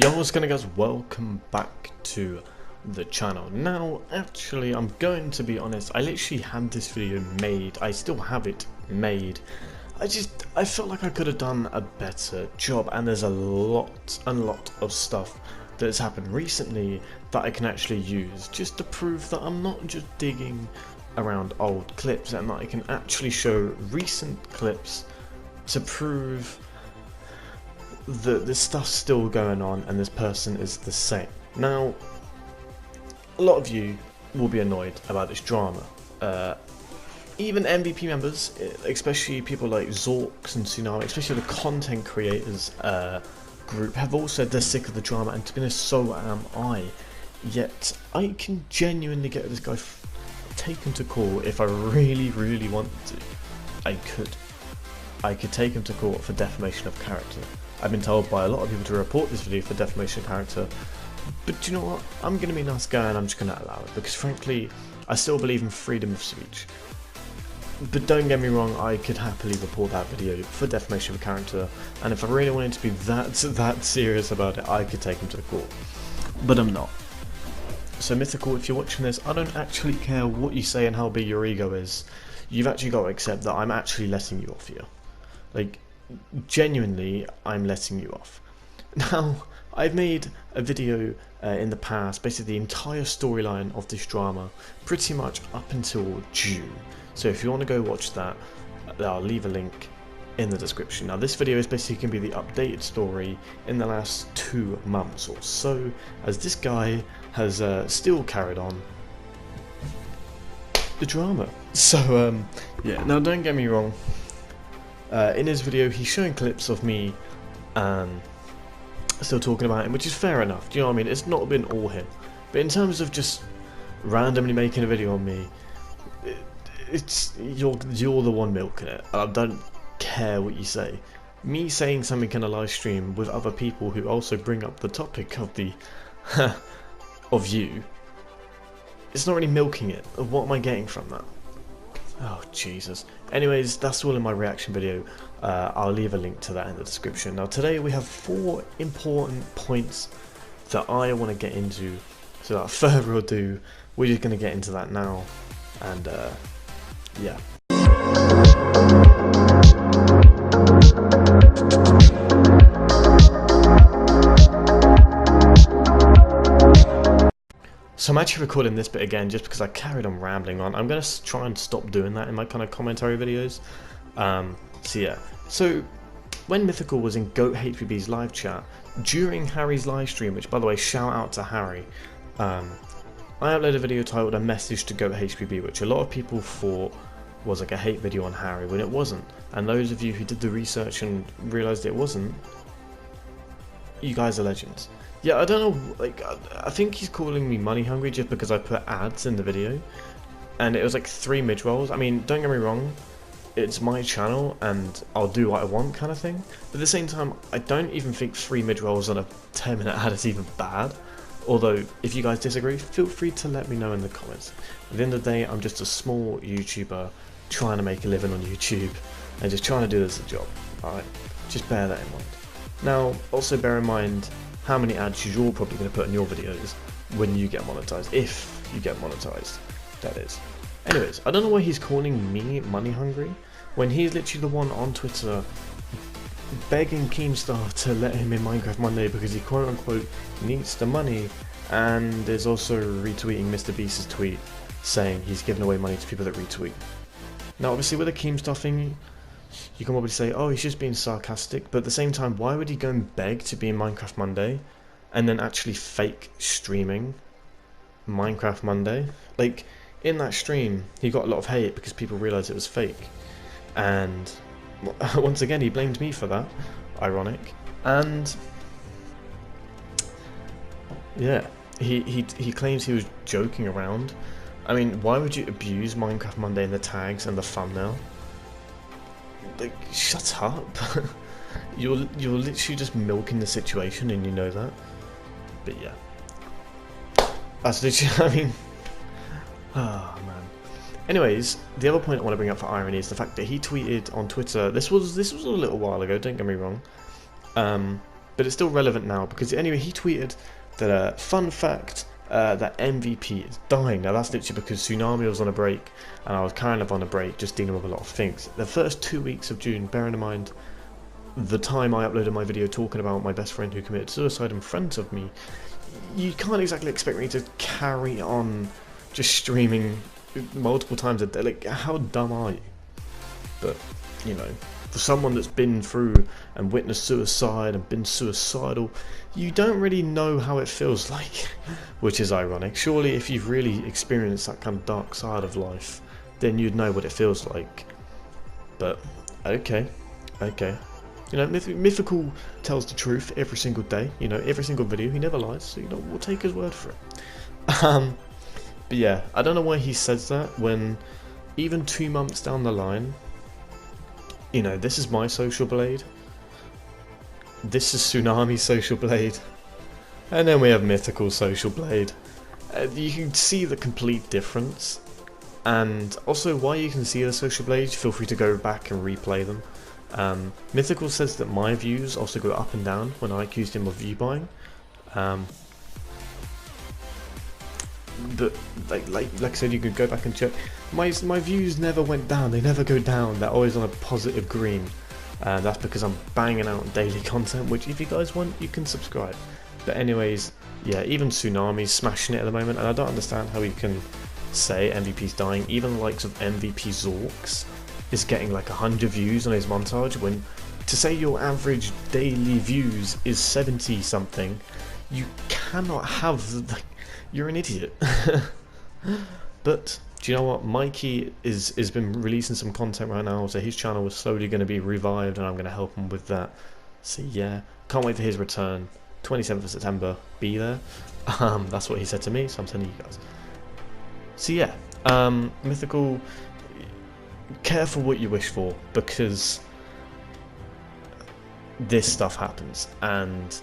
Yo, what's going on, guys? Welcome back to the channel. Now, actually, I'm going to be honest, I literally had this video made. I still have it made. I felt like I could have done a better job, and there's a lot of stuff that has happened recently that I can actually use just to prove that I'm not just digging around old clips, and that I can actually show recent clips to prove that this stuff's still going on and this person is the same. Now, a lot of you will be annoyed about this drama. Even MVP members, especially people like Zorks and Tsunami, especially the content creators group, have all said they're sick of the drama, and to be honest, so am I. Yet, I can genuinely get this guy taken to court if I really wanted to. I could take him to court for defamation of character. I've been told by a lot of people to report this video for defamation of character, but you know what, I'm going to be a nice guy and I'm just going to allow it, because frankly, I still believe in freedom of speech. But don't get me wrong, I could happily report that video for defamation of character, and if I really wanted to be that serious about it, I could take him to the court. But I'm not. So Mythical, if you're watching this, I don't actually care what you say and how big your ego is. You've actually got to accept that I'm actually letting you off here. Like, genuinely, I'm letting you off. Now, I've made a video in the past, basically the entire storyline of this drama, pretty much up until June. So if you want to go watch that, I'll leave a link in the description. Now, this video is basically going to be the updated story in the last 2 months or so, as this guy has still carried on the drama. So, yeah, now don't get me wrong. In his video, he's showing clips of me still talking about him, which is fair enough. Do you know what I mean? It's not been all him. But in terms of just randomly making a video on me, you're the one milking it. I don't care what you say. Me saying something in a live stream with other people who also bring up the topic of the of you, it's not really milking it. What am I getting from that? Oh, Jesus. Anyways, that's all in my reaction video. I'll leave a link to that in the description. Now, today we have 4 important points that I want to get into. So without further ado, we're just going to get into that now. And, yeah. So I'm actually recording this bit again just because I carried on rambling on. I'm going to try and stop doing that in my kind of commentary videos. So yeah. So when Mythical was in Goat HBB's live chat, during Harry's live stream, which by the way, shout out to Harry, I uploaded a video titled A Message to Goat HBB, which a lot of people thought was like a hate video on Harry, when it wasn't. And those of you who did the research and realised it wasn't, you guys are legends. Yeah, I don't know, like, I think he's calling me money hungry just because I put ads in the video, and it was like 3 mid-rolls. I mean, don't get me wrong, it's my channel and I'll do what I want kind of thing, but at the same time, I don't even think 3 mid-rolls on a 10-minute ad is even bad. Although, if you guys disagree, feel free to let me know in the comments. At the end of the day, I'm just a small YouTuber trying to make a living on YouTube and just trying to do this as a job, alright? Just bear that in mind. Now, also bear in mind how many ads you're probably going to put in your videos when you get monetized, if you get monetized, that is. Anyways, I don't know why he's calling me money hungry when he's literally the one on Twitter begging Keemstar to let him in Minecraft Monday because he quote unquote needs the money, and is also retweeting Mr. Beast's tweet saying he's giving away money to people that retweet. Now obviously with the Keemstar thing, you can probably say, oh, he's just being sarcastic, but at the same time, why would he go and beg to be in Minecraft Monday and then actually fake streaming Minecraft Monday? Like, in that stream, he got a lot of hate because people realised it was fake. And once again, he blamed me for that. Ironic. And yeah, he claims he was joking around. I mean, why would you abuse Minecraft Monday in the tags and the thumbnail? Like, shut up. you're literally just milking the situation, and you know that. But yeah, that's literally, I mean, oh man. Anyways, the other point I want to bring up for irony is the fact that he tweeted on Twitter, this was a little while ago, don't get me wrong, but it's still relevant now because anyway, he tweeted that fun fact, that MVP is dying. Now that's literally because Tsunami was on a break and I was kind of on a break, just dealing with a lot of things. The first 2 weeks of June, bearing in mind the time I uploaded my video talking about my best friend who committed suicide in front of me, you can't exactly expect me to carry on just streaming multiple times a day. Like, how dumb are you? But, you know, for someone that's been through and witnessed suicide and been suicidal, you don't really know how it feels like, which is ironic. Surely if you've really experienced that kind of dark side of life, then you'd know what it feels like. But, okay. You know, Mythical tells the truth every single day, you know, every single video, he never lies, so, you know, we'll take his word for it. But yeah, I don't know why he says that when even 2 months down the line, you know, this is my social blade, this is Tsunami's social blade, and then we have Mythical's social blade. You can see the complete difference, and also why you can see the social blades, feel free to go back and replay them. Mythical says that my views also go up and down when I accused him of view buying. But like I said, you could go back and check. My views never went down. They never go down. They're always on a positive green. That's because I'm banging out daily content. Which, if you guys want, you can subscribe. But anyways, yeah, even Tsunami's smashing it at the moment, and I don't understand how you can say MVP's dying. Even the likes of MVP Zorks is getting like 100 views on his montage, when to say your average daily views is 70 something, you cannot have, like, you're an idiot. But do you know what, Mikey has been releasing some content right now, so his channel is slowly going to be revived and I'm going to help him with that. So yeah, can't wait for his return. 27th of September, be there. That's what he said to me, so I'm telling you guys. So yeah, Mythical, careful what you wish for, because this stuff happens and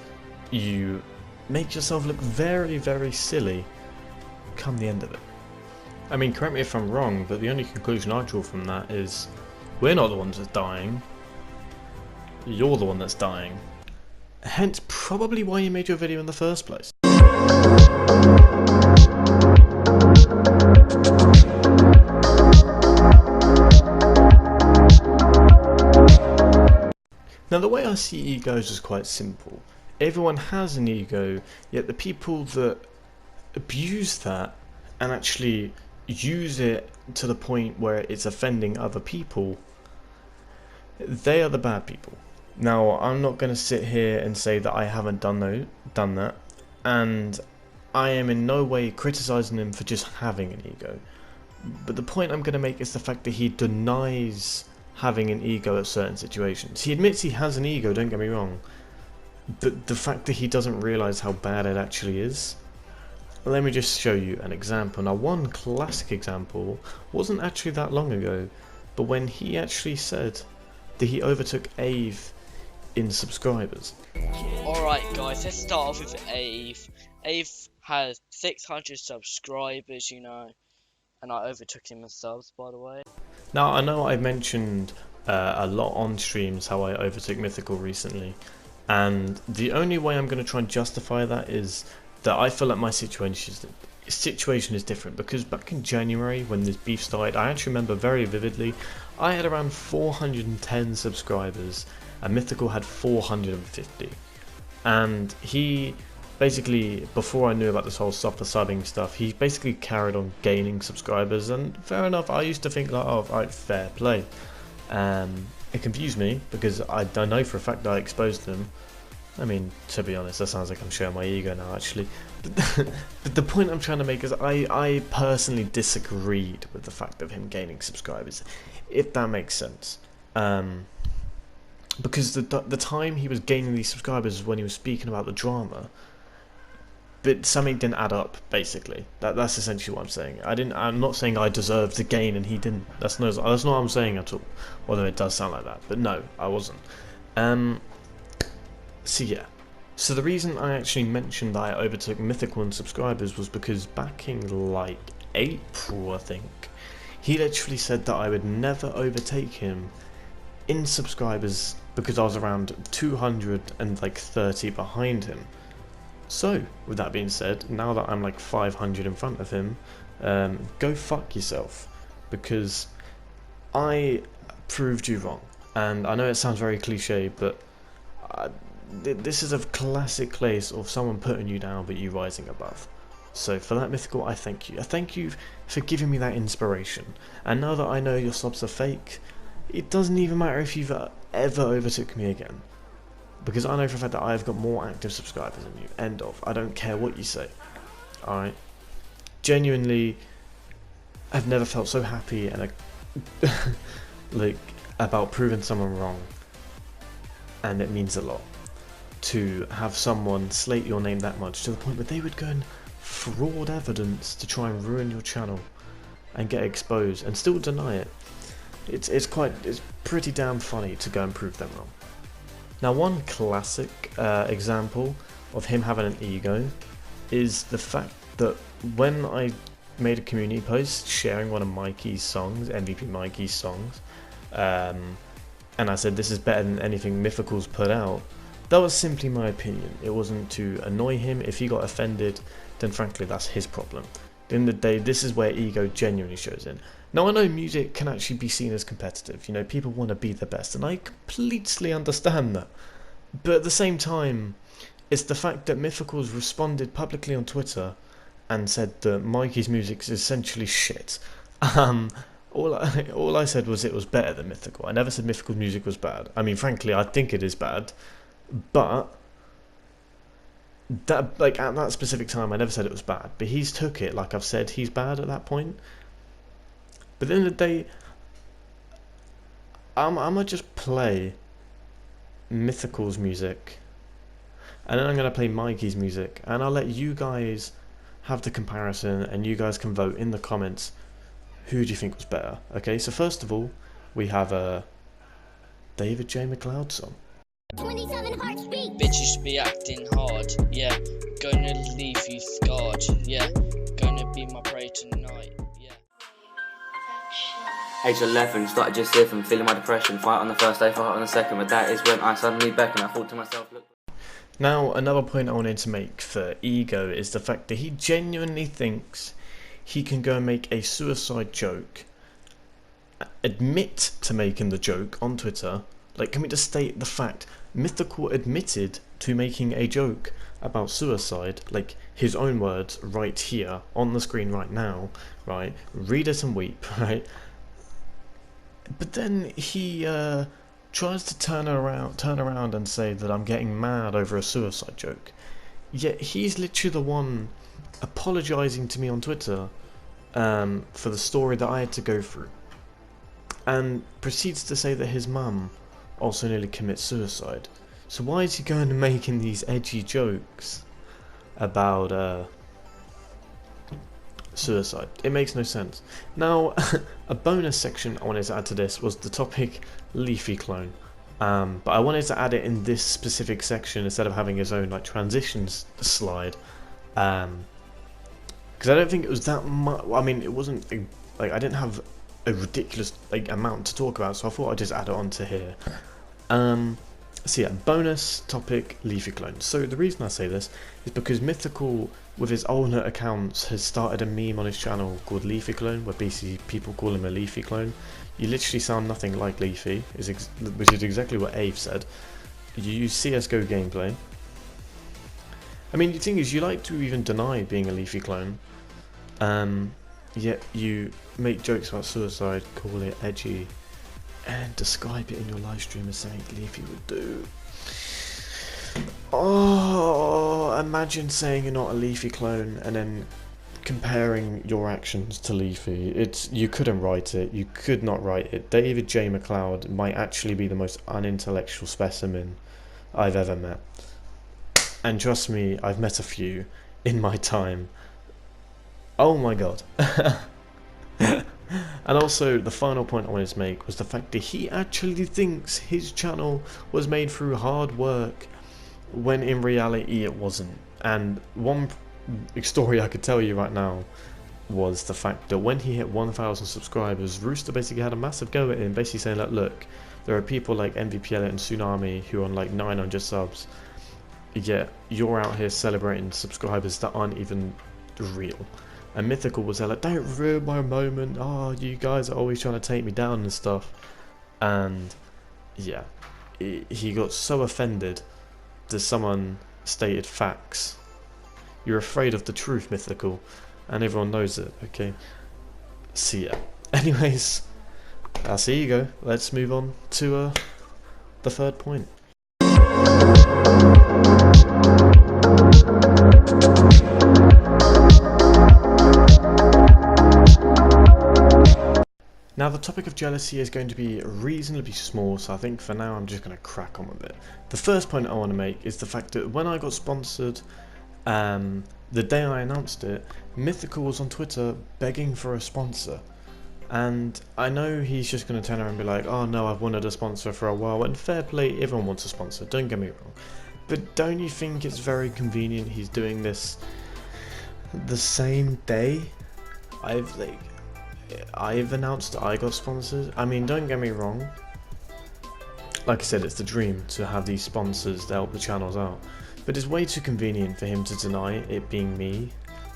you make yourself look very, very silly come the end of it. I mean, correct me if I'm wrong, but the only conclusion I draw from that is we're not the ones that's dying, you're the one that's dying. Hence probably why you made your video in the first place. Now, the way I see egos is quite simple. Everyone has an ego, yet the people that abuse that and actually use it to the point where it's offending other people, they are the bad people. Now, I'm not going to sit here and say that I haven't done that, and I am in no way criticizing him for just having an ego. But the point I'm going to make is the fact that he denies having an ego at certain situations. He admits he has an ego, don't get me wrong, but the fact that he doesn't realize how bad it actually is. Let me just show you an example. Now, one classic example wasn't actually that long ago, but when he actually said that he overtook Ave in subscribers. Alright guys, let's start off with Ave. Ave has 600 subscribers, you know, and I overtook him in subs, by the way. Now, I know I've mentioned a lot on streams how I overtook Mythical recently, and the only way I'm going to try and justify that is that I feel like my situation is different, because back in January when this beef started, I actually remember very vividly, I had around 410 subscribers and Mythical had 450, and he basically, before I knew about this whole stop the subbing stuff, he basically carried on gaining subscribers, and fair enough, I used to think like, oh, right, fair play. It confused me because I know for a fact that I exposed him. I mean, to be honest, that sounds like I'm showing my ego now, actually. But the point I'm trying to make is I personally disagreed with the fact of him gaining subscribers, if that makes sense. Because the time he was gaining these subscribers was when he was speaking about the drama, but something didn't add up. Basically, that's essentially what I'm saying. I'm not saying I deserved to gain and he didn't. That's not what I'm saying at all. Although it does sound like that, but no, I wasn't. So yeah. So the reason I actually mentioned that I overtook Mythical in subscribers was because back in like April, I think, he literally said that I would never overtake him in subscribers because I was around 230 behind him. So, with that being said, now that I'm like 500 in front of him, go fuck yourself, because I proved you wrong. And I know it sounds very cliche, but this is a classic case of someone putting you down but you rising above. So for that, Mythical, I thank you. I thank you for giving me that inspiration. And now that I know your subs are fake, it doesn't even matter if you've ever overtook me again. Because I know for a fact that I've got more active subscribers than you. End of. I don't care what you say. Alright? Genuinely, I've never felt so happy and like about proving someone wrong. And it means a lot to have someone slate your name that much to the point where they would go and fraud evidence to try and ruin your channel and get exposed and still deny it. It's pretty damn funny to go and prove them wrong. Now, one classic example of him having an ego is the fact that when I made a community post sharing one of Mikey's songs, MVP Mikey's songs, and I said this is better than anything Mythical's put out, that was simply my opinion. It wasn't to annoy him. If he got offended, then frankly that's his problem. At the end of the day, this is where ego genuinely shows in. Now, I know music can actually be seen as competitive, you know, people want to be the best, and I completely understand that. But at the same time, it's the fact that Mythical's responded publicly on Twitter and said that Mikey's music is essentially shit. All I said was it was better than Mythical. I never said Mythical's music was bad. I mean, frankly, I think it is bad, but that, like, at that specific time, I never said it was bad. But he's took it like I've said he's bad at that point. But at the end of the day, I'm gonna just play Mythical's music, and then I'm gonna play Mikey's music, and I'll let you guys have the comparison, and you guys can vote in the comments who do you think was better. Okay, so first of all, we have a David J. McLeod song. 27 hearts beat. Bitches be acting hard, yeah. Gonna leave you scarred, yeah. Gonna be my prey tonight, yeah. Age 11, started just living, feeling my depression. Fight on the first day, fight on the second. But that is when I suddenly beckon. I thought to myself, look. Now, another point I wanted to make for Ego is the fact that he genuinely thinks he can go and make a suicide joke, admit to making the joke on Twitter. Like, can we just state the fact? Mythical admitted to making a joke about suicide, like his own words right here on the screen right now, right? Read it and weep, right? But then he tries to turn around and say that I'm getting mad over a suicide joke. Yet he's literally the one apologising to me on Twitter for the story that I had to go through, and proceeds to say that his mum also nearly commits suicide. So why is he going and making these edgy jokes about suicide? It makes no sense. Now, a bonus section I wanted to add to this was the topic Leafy clone, but I wanted to add it in this specific section instead of having his own like transitions slide, because I don't think it was that much. I mean, it wasn't like I didn't have a ridiculous like amount to talk about, so I thought I'd just add it onto here. So yeah, bonus topic Leafy clone. So the reason I say this is because Mythical, with his alternate accounts, has started a meme on his channel called Leafy clone, where basically people call him a Leafy clone. You literally sound nothing like Leafy, which is exactly what Ave said. You use CSGO gameplay. I mean, the thing is, you like to even deny being a Leafy clone, yet you make jokes about suicide, call it edgy, and describe it in your live stream as something Leafy would do. Oh, imagine saying you're not a Leafy clone and then comparing your actions to Leafy. You couldn't write it. You could not write it. David J. McLeod might actually be the most unintellectual specimen I've ever met. And trust me, I've met a few in my time. Oh my god. And also, the final point I wanted to make was the fact that he actually thinks his channel was made through hard work, when in reality it wasn't. And one story I could tell you right now was the fact that when he hit 1,000 subscribers, Rooster basically had a massive go at him, basically saying like, look, There are people like MVP Elliot and Tsunami who are on like 900 subs, yet you're out here celebrating subscribers that aren't even real. And Mythical was there like, don't ruin my moment, oh, you guys are always trying to take me down and stuff. And yeah, he got so offended that someone stated facts. You're afraid of the truth, Mythical, and everyone knows it, okay? So yeah, anyways, that's here you go. Let's move on to the third point. Now the topic of jealousy is going to be reasonably small, so I think for now I'm just going to crack on with it. The first point I want to make is the fact that when I got sponsored, the day I announced it, Mythical was on Twitter begging for a sponsor. And I know he's just going to turn around and be like, oh no, I've wanted a sponsor for a while, and fair play, everyone wants a sponsor, don't get me wrong. But don't you think it's very convenient he's doing this the same day I've announced that I got sponsored? I mean, don't get me wrong, like I said, it's the dream to have these sponsors to help the channels out, but it's way too convenient for him to deny it being me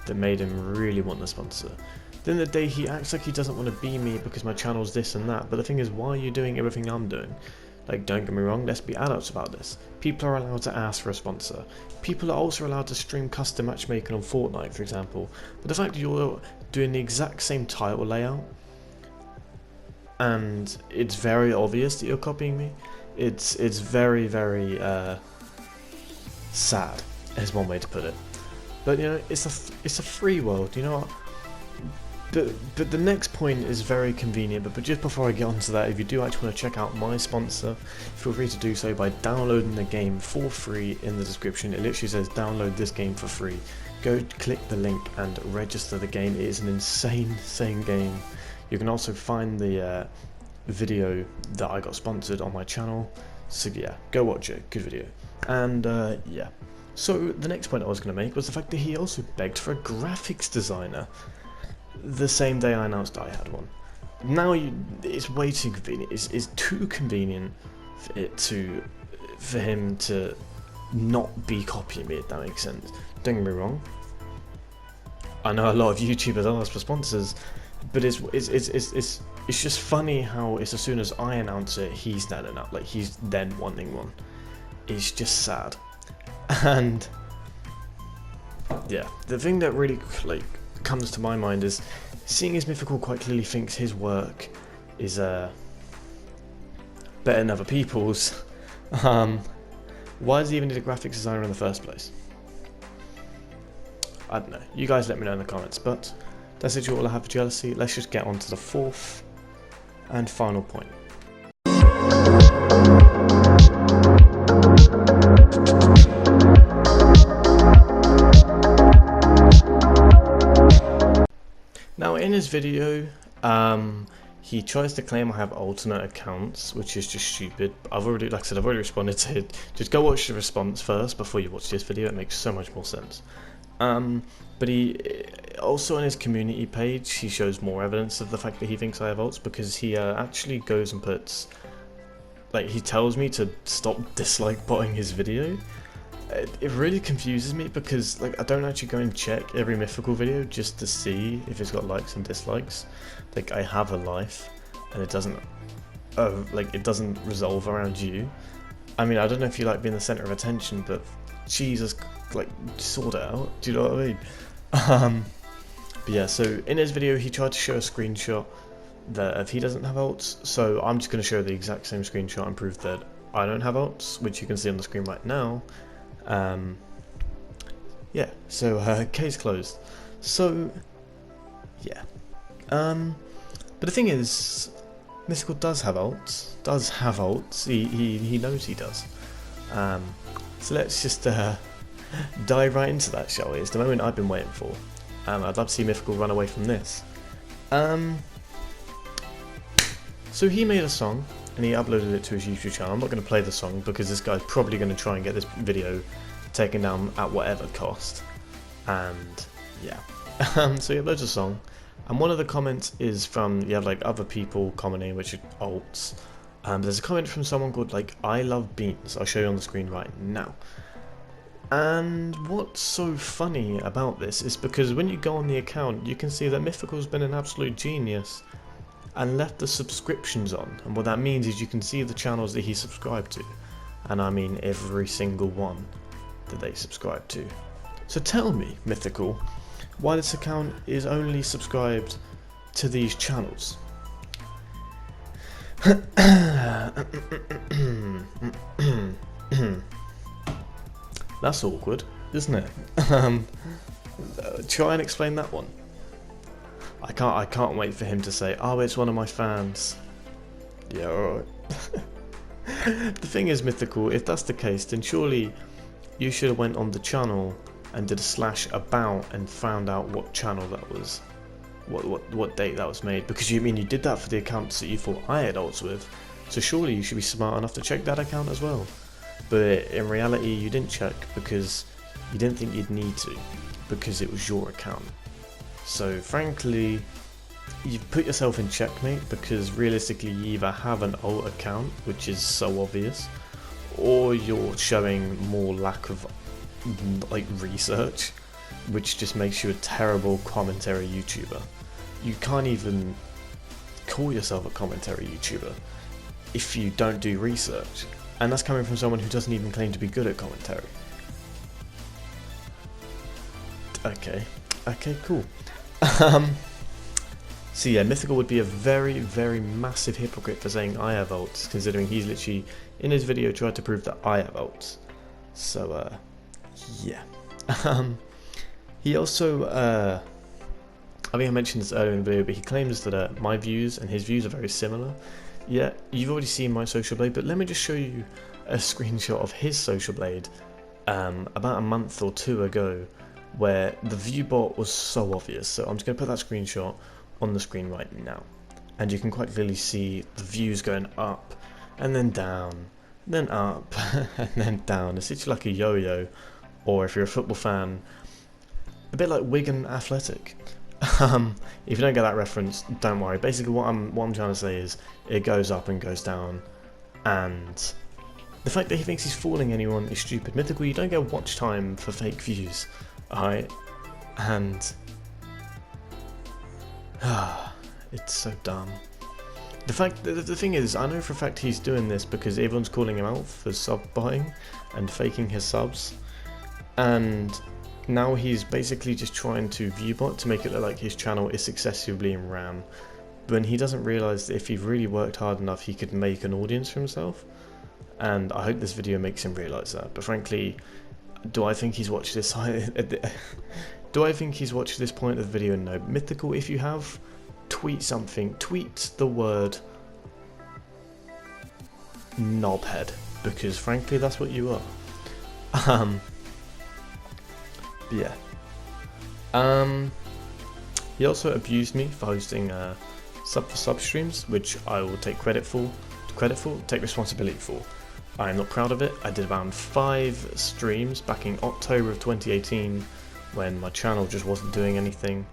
that made him really want the sponsor. Then the day he acts like he doesn't want to be me because my channel's this and that, but the thing is, why are you doing everything I'm doing? Like, don't get me wrong, let's be adults about this. People are allowed to ask for a sponsor. People are also allowed to stream custom matchmaking on Fortnite, for example. But the fact that you're doing the exact same title layout, and it's very obvious that you're copying me, it's very, very sad, is one way to put it. But you know, it's a free world, you know what? But the next point is very convenient, but just before I get onto that, if you do actually want to check out my sponsor, feel free to do so by downloading the game for free in the description. It literally says download this game for free. Go click the link and register the game. It is an insane game. You can also find the video that I got sponsored on my channel, so yeah, go watch it, good video. And yeah, so the next point I was going to make was the fact that he also begged for a graphics designer the same day I announced I had one. Now it's way too convenient. It's too convenient for him to not be copying me, if that makes sense. Don't get me wrong, I know a lot of YouTubers ask for sponsors, but it's just funny how it's as soon as I announce it, he's standing up, like he's then wanting one. It's just sad. And yeah, the thing that really like comes to my mind is, seeing as Mythical quite clearly thinks his work is better than other people's, why does he even need a graphics designer in the first place? I don't know, you guys let me know in the comments, but that's literally all I have for jealousy. Let's just get on to the fourth and final point. Now in his video, he tries to claim I have alternate accounts, which is just stupid. I've already responded to it. Just go watch the response first before you watch this video. It makes so much more sense. But he also on his community page, he shows more evidence of the fact that he thinks I have alts, because he actually goes and puts, like, he tells me to stop dislike botting his video. It really confuses me, because like I don't actually go and check every Mythical video just to see if it's got likes and dislikes. Like, I have a life, and it doesn't it doesn't resolve around you. I mean, I don't know if you like being the center of attention, but Jesus, like, sort it out. Do you know what I mean? But yeah, so in his video he tried to show a screenshot that he doesn't have alts, so I'm just going to show the exact same screenshot and prove that I don't have alts, which you can see on the screen right now. Yeah, so case closed. So yeah, but the thing is, Mythical does have alts. He knows he does. So let's just dive right into that, shall we? It's the moment I've been waiting for. I'd love to see Mythical run away from this. So he made a song and he uploaded it to his YouTube channel. I'm not going to play the song because this guy's probably going to try and get this video taken down at whatever cost. And yeah, so he uploads a song, and one of the comments is from, you have like other people commenting which are alts, There's a comment from someone called like I love beans. I'll show you on the screen right now. And what's so funny about this is because when you go on the account, you can see that Mythical's been an absolute genius and left the subscriptions on. And what that means is you can see the channels that he subscribed to. And I mean every single one that they subscribe to. So tell me, Mythical, why this account is only subscribed to these channels. That's awkward, isn't it? Try and explain that one. I can't wait for him to say, "Oh, it's one of my fans." Yeah, alright. The thing is, Mythical, if that's the case, then surely you should have went on the channel and did a /about and found out what channel that was, what date that was made. Because you did that for the accounts that you thought I had ults with, so surely you should be smart enough to check that account as well. But in reality, you didn't check because you didn't think you'd need to, because it was your account. So frankly, you've put yourself in checkmate, because realistically you either have an alt account, which is so obvious, or you're showing more lack of like research, which just makes you a terrible commentary YouTuber. You can't even call yourself a commentary YouTuber if you don't do research. And that's coming from someone who doesn't even claim to be good at commentary. Okay, cool. So yeah, Mythical would be a very, very massive hypocrite for saying I have ults, considering he's literally, in his video, tried to prove that I have ults. So, yeah. He also, I think I mentioned this earlier in the video, but he claims that my views and his views are very similar. Yeah, you've already seen my social blade, but let me just show you a screenshot of his social blade about a month or two ago, where the view bot was so obvious. So I'm just going to put that screenshot on the screen right now, and you can quite clearly see the views going up and then down, then up and then down. It's literally like a yo-yo, or if you're a football fan, a bit like Wigan Athletic. If you don't get that reference, don't worry. Basically what I'm trying to say is it goes up and goes down, and the fact that he thinks he's fooling anyone is stupid. Mythical, you don't get watch time for fake views, alright? And it's so dumb. The thing is, I know for a fact he's doing this because everyone's calling him out for sub buying and faking his subs, and now he's basically just trying to viewbot to make it look like his channel is successfully in RAM, when he doesn't realise that if he really worked hard enough he could make an audience for himself. And I hope this video makes him realise that. But frankly, do I think he's watched this do I think he's watched this point of the video? No. Mythical, if you have, tweet something. Tweet the word knobhead, because frankly that's what you are. Yeah. He also abused me for hosting sub streams, which I will take take responsibility for. I am not proud of it. I did around 5 streams back in October of 2018 when my channel just wasn't doing anything.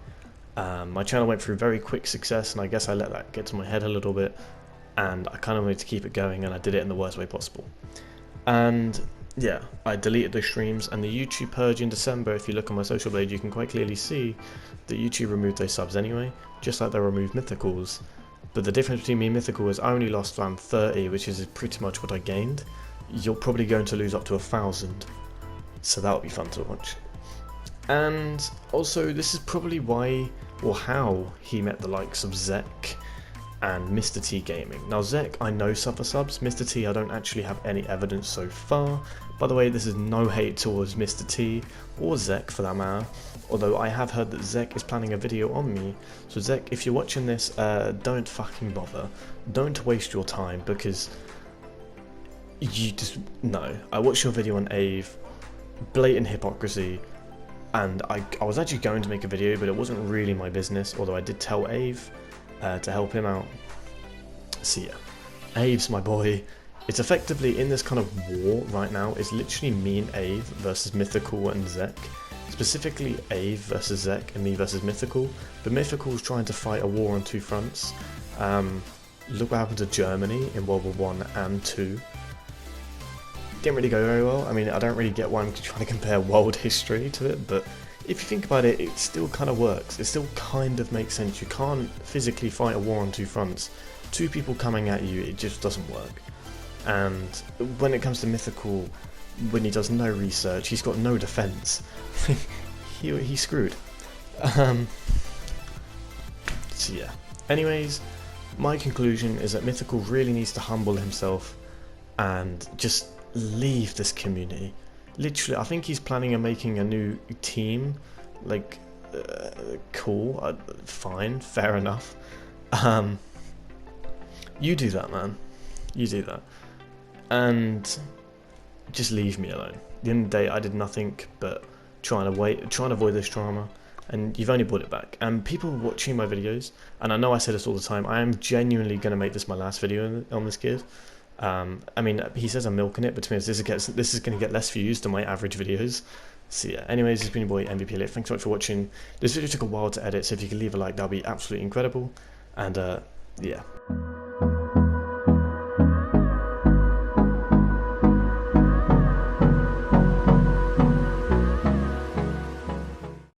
My channel went through very quick success, and I guess I let that get to my head a little bit, and I kind of wanted to keep it going, and I did it in the worst way possible. And yeah, I deleted those streams, and the YouTube purge in December, if you look on my social blade, you can quite clearly see that YouTube removed those subs anyway, just like they removed Mythical's. But the difference between me and Mythical is I only lost around 30, which is pretty much what I gained. You're probably going to lose up to 1,000, so that'll be fun to watch. And also, this is probably why, or how, he met the likes of Zek and Mr. T Gaming. Now Zek, I know suffer subs. Mr. T, I don't actually have any evidence so far. By the way, this is no hate towards Mr. T, or Zek for that matter, although I have heard that Zek is planning a video on me. So Zek, if you're watching this, don't fucking bother. Don't waste your time, because you just, no. I watched your video on Ave, blatant hypocrisy, and I was actually going to make a video, but it wasn't really my business, although I did tell Ave to help him out. So yeah, Ave's my boy. It's effectively, in this kind of war right now, it's literally me and Ave versus Mythical and Zek. Specifically Ave versus Zek and me versus Mythical, but Mythical's trying to fight a war on 2 fronts. look what happened to Germany in World War One and Two. Didn't really go very well. I mean, I don't really get why I'm trying to compare world history to it, but if you think about it, it still kind of works. It still kind of makes sense. You can't physically fight a war on two fronts. Two people coming at you, it just doesn't work. And when it comes to mythical, when he does no research, he's got no defense. He's screwed. So yeah. Anyways, my conclusion is that mythical really needs to humble himself and just leave this community. Literally, I think he's planning on making a new team. Like, cool, fine, fair enough. You do that, man. You do that. And just leave me alone. At the end of the day, I did nothing but trying to avoid this drama, and you've only brought it back. And people watching my videos, and I know I say this all the time, I am genuinely going to make this my last video on this kid. I mean, he says I'm milking it, but to me, this is going to get less views than my average videos. So yeah, anyways, it's been your boy MVP Elite. Thanks so much for watching. This video took a while to edit, so if you could leave a like, that would be absolutely incredible. And yeah.